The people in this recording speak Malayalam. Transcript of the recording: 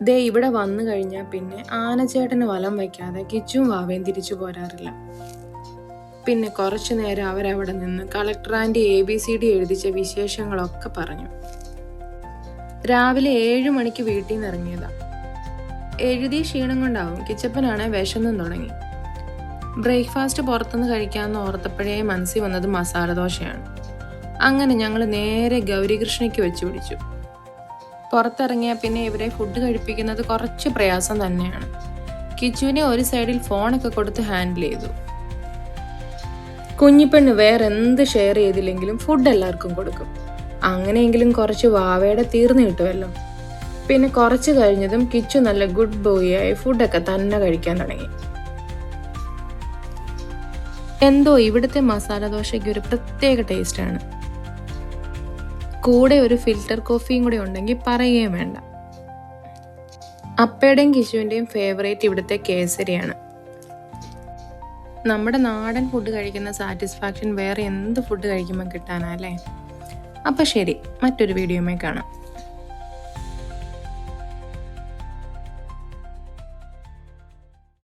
ദേ ഇവിടെ വന്നു കഴിഞ്ഞാൽ പിന്നെ ആനച്ചേട്ടന് വലം വയ്ക്കാതെ കിച്ചും വാവയും തിരിച്ചു പോരാറില്ല. പിന്നെ കുറച്ചു നേരം അവരവിടെ നിന്ന് കളക്ടർ ആൻറ്റി ABCD എഴുതിച്ച വിശേഷങ്ങളൊക്കെ പറഞ്ഞു. രാവിലെ 7 മണിക്ക് വീട്ടിൽ നിന്ന് ഇറങ്ങിയതാ. എഴുതിയ ക്ഷീണം കൊണ്ടാവും കിച്ചപ്പനാണെ വിശന്നും തുടങ്ങി. ബ്രേക്ക്ഫാസ്റ്റ് പുറത്തുനിന്ന് കഴിക്കാമെന്ന് ഓർത്തപ്പോഴേ മനസ്സിൽ വന്നത് മസാല ദോശയാണ്. അങ്ങനെ ഞങ്ങൾ നേരെ ഗൗരികൃഷ്ണയ്ക്ക് വെച്ച് പിടിച്ചു. പുറത്തിറങ്ങിയാൽ പിന്നെ ഇവരെ ഫുഡ് കഴിപ്പിക്കുന്നത് കുറച്ച് പ്രയാസം തന്നെയാണ്. കിച്ചുവിനെ ഒരു സൈഡിൽ ഫോണൊക്കെ കൊടുത്ത് ഹാൻഡിൽ ചെയ്തു. കുഞ്ഞിപ്പെണ്ണ് വേറെ എന്ത് ഷെയർ ചെയ്തില്ലെങ്കിലും ഫുഡ് എല്ലാവർക്കും കൊടുക്കും. അങ്ങനെയെങ്കിലും കുറച്ച് വാവയുടെ തീർന്നു കിട്ടുമല്ലോ. പിന്നെ കുറച്ച് കഴിഞ്ഞതും കിച്ചു നല്ല ഗുഡ് ബോയ് ആയി ഫുഡൊക്കെ തന്നെ കഴിക്കാൻ തുടങ്ങി. എന്തോ ഇവിടുത്തെ മസാല ദോശയ്ക്ക് ഒരു പ്രത്യേക ടേസ്റ്റാണ്. കൂടെ ഒരു ഫിൽറ്റർ കോഫിയും കൂടി ഉണ്ടെങ്കിൽ പറയുകയും വേണ്ട. അപ്പയുടെയും കിശുവിൻ്റെയും ഫേവറേറ്റ് ഇവിടുത്തെ കേസരിയാണ്. നമ്മുടെ നാടൻ ഫുഡ് കഴിക്കുന്ന സാറ്റിസ്ഫാക്ഷൻ വേറെ എന്ത് ഫുഡ് കഴിക്കുമ്പോൾ കിട്ടാനല്ലേ. അപ്പം ശരി, മറ്റൊരു വീഡിയോയുമായി കാണാം.